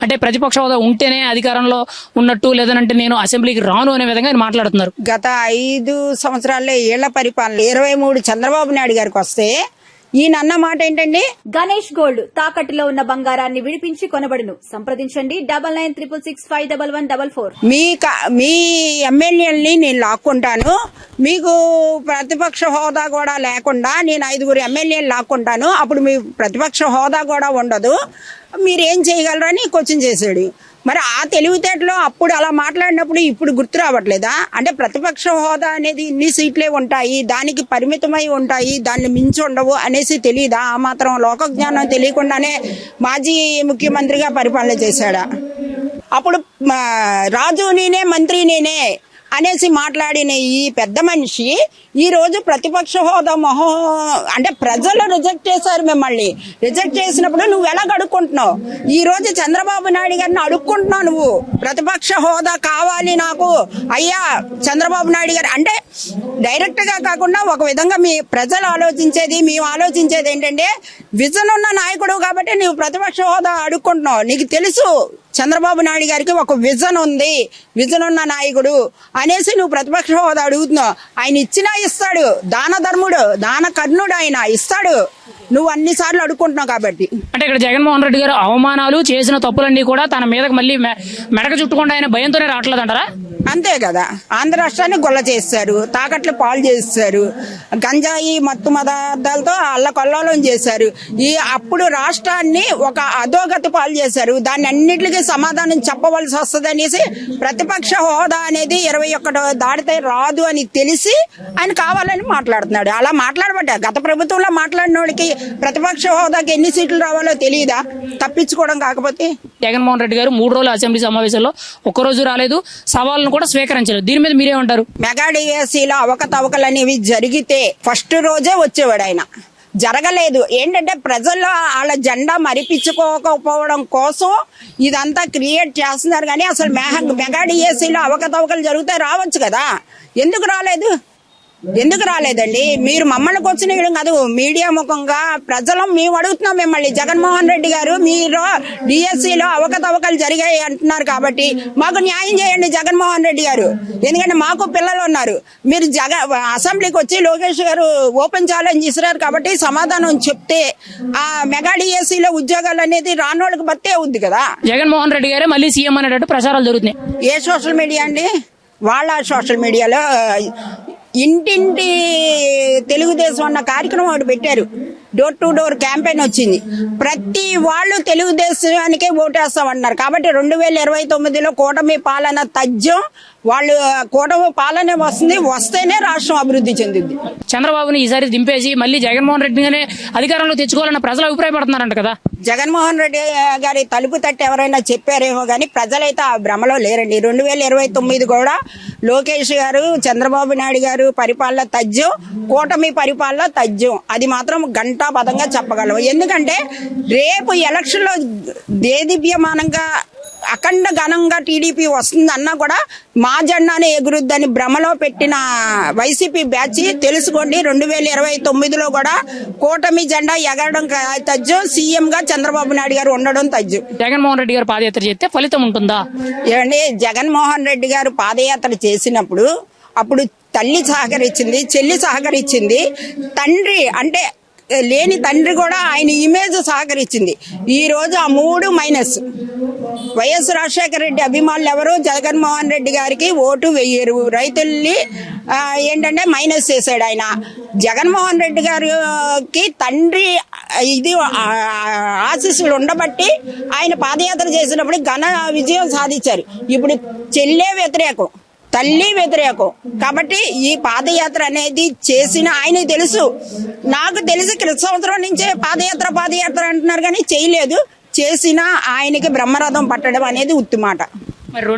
అంటే ప్రతిపక్ష హోదా ఉంటేనే అధికారంలో ఉన్నట్టు, లేదనంటే నేను అసెంబ్లీకి రాను అనే విధంగా ఆయన మాట్లాడుతున్నారు. గత 5 సంవత్సరాల్లో ఏళ్ల పరిపాలన 23 చంద్రబాబు నాయుడు గారికి వస్తే ఈయన అన్న మాట ఏంటండి? గణేష్ గోల్డ్ తాకట్టులో ఉన్న బంగారాన్ని విడిపించి కొనబడును. సంప్రదించండి 9966651144. మీ ఎమ్మెల్యేలని నేను లాక్కుంటాను, మీకు ప్రతిపక్ష హోదా కూడా లేకుండా నేను 5 ఎమ్మెల్యేలు లాక్కుంటాను, అప్పుడు మీ ప్రతిపక్ష హోదా కూడా ఉండదు, మీరేం చేయగలరని క్వశ్చన్ చేశాడు. మరి ఆ తెలివితేటలో అప్పుడు అలా మాట్లాడినప్పుడు ఇప్పుడు గుర్తు రావట్లేదా? అంటే ప్రతిపక్ష హోదా అనేది ఇన్ని సీట్లే ఉంటాయి, దానికి పరిమితమై ఉంటాయి, దాన్ని మించి ఉండవు అనేసి తెలియదా? ఆ మాత్రం లోక జ్ఞానం తెలియకుండానే మాజీ ముఖ్యమంత్రిగా పరిపాలన చేశాడా? అప్పుడు రాజు నేనే మంత్రి నేనే అనేసి మాట్లాడిన ఈ పెద్ద మనిషి ఈ రోజు ప్రతిపక్ష హోదా అంటే ప్రజలు రిజెక్ట్ చేశారు. మిమ్మల్ని రిజెక్ట్ చేసినప్పుడు నువ్వు ఎలా అడుక్కుంటున్నావు? ఈ రోజు చంద్రబాబు నాయుడు గారిని అడుక్కుంటున్నావు, నువ్వు ప్రతిపక్ష హోదా కావాలి నాకు అయ్యా చంద్రబాబు నాయుడు గారు అంటే డైరెక్ట్ గా కాకుండా ఒక విధంగా మీ ప్రజలు ఆలోచించేది, మేము ఆలోచించేది ఏంటంటే విజన్ ఉన్న నాయకుడు కాబట్టి నువ్వు ప్రతిపక్ష హోదా అడుక్కుంటున్నావు. నీకు తెలుసు చంద్రబాబు నాయుడు గారికి ఒక విజన్ ఉంది, విజన్ ఉన్న నాయకుడు అనేసి నువ్వు ప్రతిపక్ష హోదా అడుగుతున్నావు. ఆయన ఇచ్చినా ఇస్తాడు, దాన ధర్ముడు, దాన కర్ణుడు, ఆయన ఇస్తాడు. నువ్వు అన్నిసార్లు అడుక్కుంటున్నావు కాబట్టి. అంటే ఇక్కడ జగన్మోహన్ రెడ్డి గారు అవమానాలు చేసిన తప్పులన్నీ కూడా తన మీదకి మళ్ళీ మెడక చుట్టుకుండా ఆయన భయంతోనే రావట్లేదంటారా? అంతే కదా, ఆంధ్ర రాష్ట్రాన్ని గొల్ల చేస్తారు, తాకట్లు పాలు చేస్తారు, గంజాయి మత్తు పదార్థాలతో అల్లకొల్లోలం చేశారు. అప్పుడు రాష్ట్రాన్ని ఒక అధోగతి పాలు చేశారు. దాన్ని అన్నిటికీ సమాధానం చెప్పవలసి వస్తుంది అనేసి ప్రతిపక్ష హోదా అనేది 21 దాటితే రాదు అని తెలిసి ఆయన కావాలని మాట్లాడుతున్నాడు. అలా మాట్లాడబడ్డా గత ప్రభుత్వంలో మాట్లాడిన వాడికి ప్రతిపక్ష హోదాకి ఎన్ని సీట్లు రావాలో తెలియదా? తప్పించుకోవడం కాకపోతే. జగన్మోహన్ రెడ్డి గారు 3 రోజుల అసెంబ్లీ సమావేశంలో ఒక్కరోజు రాలేదు, సవాళ్ళను కూడా స్వీకరించలేదు. దీని మీద మీరేమంటారు? మెగా డిఎస్సీలో అవకతవకలు అనేవి జరిగితే ఫస్ట్ రోజే వచ్చేవాడు ఆయన. జరగలేదు. ఏంటంటే ప్రజల్లో వాళ్ళ జెండా మరిపించుకోకపోవడం కోసం ఇదంతా క్రియేట్ చేస్తున్నారు. కానీ అసలు మెగా డిఎస్సీలో అవకతవకలు జరిగితే రావచ్చు కదా, ఎందుకు రాలేదు? ఎందుకు రాలేదండి? మీరు మమ్మల్ని క్వశ్చన్ వేయడం కాదు, మీడియా ముఖంగా ప్రజలు మేము అడుగుతున్నాం మిమ్మల్ని. జగన్మోహన్ రెడ్డి గారు మీరు డిఎస్సీలో అవకతవకలు జరిగాయి అంటున్నారు కాబట్టి మాకు న్యాయం చేయండి జగన్మోహన్ రెడ్డి గారు. ఎందుకంటే మాకు పిల్లలు ఉన్నారు. మీరు అసెంబ్లీకి వచ్చి లోకేష్ గారు ఓపెన్ ఛాలెంజ్ ఇస్తున్నారు కాబట్టి సమాధానం చెప్తే ఆ మెగా డిఎస్సీలో ఉద్యోగాలు అనేది రానోళ్ళకి బట్టే అవుద్ది కదా. జగన్మోహన్ రెడ్డి గారే మళ్ళీ సీఎం అనేటట్టు ప్రచారాలు జరుగుతున్నాయి. ఏ సోషల్ మీడియా అండి? వాళ్ళ సోషల్ మీడియాలో ఇంటింటి తెలుగుదేశం అన్న కార్యక్రమం ఒకటి పెట్టారు. డోర్ టు డోర్ క్యాంపెయిన్ వచ్చింది. ప్రతి వాళ్ళు తెలుగుదేశానికే ఓటేస్తామన్నారు. కాబట్టి 2029లో కూటమి పాలన తథ్యం, వాళ్ళు కూటమి పాలన వస్తేనే రాష్ట్రం అభివృద్ధి చెందింది. చంద్రబాబుని ఈసారి దింపేసి మళ్ళీ జగన్మోహన్ రెడ్డిగానే అధికారంలో తెచ్చుకోవాలన్న ప్రజలు అభిప్రాయపడుతున్నారంట కదా. జగన్మోహన్ రెడ్డి గారి తలుపు తట్టి ఎవరైనా చెప్పారేమో కానీ ప్రజలైతే ఆ భ్రమలో లేరండి. 2029 కూడా లోకేష్ గారు, చంద్రబాబు నాయుడు గారు పరిపాలన తథ్యం, కూటమి పరిపాలన తథ్యం, అది మాత్రం ఘంటాపథంగా చెప్పగలం. ఎందుకంటే రేపు ఎలక్షన్ లో దేదీప్యమానంగా అఖండ ఘనంగా టీడీపీ వస్తుంది అన్నా కూడా మా జెండానే ఎగురుద్దని భ్రమలో పెట్టిన వైసీపీ బ్యాచ్ తెలుసుకోండి. 2029లో కూడా కూటమి జెండా ఎగరడం తథ్యం, సీఎం గా చంద్రబాబు నాయుడు గారు ఉండడం తథ్యం. జగన్మోహన్ రెడ్డి గారు పాదయాత్ర చేస్తే ఫలితం ఉంటుందా? ఏమండి, జగన్మోహన్ రెడ్డి గారు పాదయాత్ర చేసినప్పుడు అప్పుడు తల్లి సహకరించింది, చెల్లి సహకరించింది, తండ్రి అంటే లేని తండ్రి కూడా ఆయన ఇమేజ్ సహకరించింది. ఈ రోజు ఆ 3 మైనస్. వైఎస్ రాజశేఖర రెడ్డి అభిమానులు ఎవరు జగన్మోహన్ రెడ్డి గారికి ఓటు వేయరు. రైతుల్ని ఏంటంటే మైనస్ చేశాడు ఆయన. జగన్మోహన్ రెడ్డి గారికి తండ్రి ఇది ఆశీస్సులు ఉండబట్టి ఆయన పాదయాత్ర చేసినప్పుడు ఘన విజయం సాధించారు. ఇప్పుడు చెల్లే వ్యతిరేకం, తల్లి వ్యతిరేకం. కాబట్టి ఈ పాదయాత్ర అనేది చేసిన ఆయన తెలుసు. నాకు తెలిసి క్రిత సంవత్సరం నుంచే పాదయాత్ర అంటున్నారు కానీ చేయలేదు. చేసిన ఆయనకి బ్రహ్మరథం పట్టడం అనేది ఉత్తి మాట.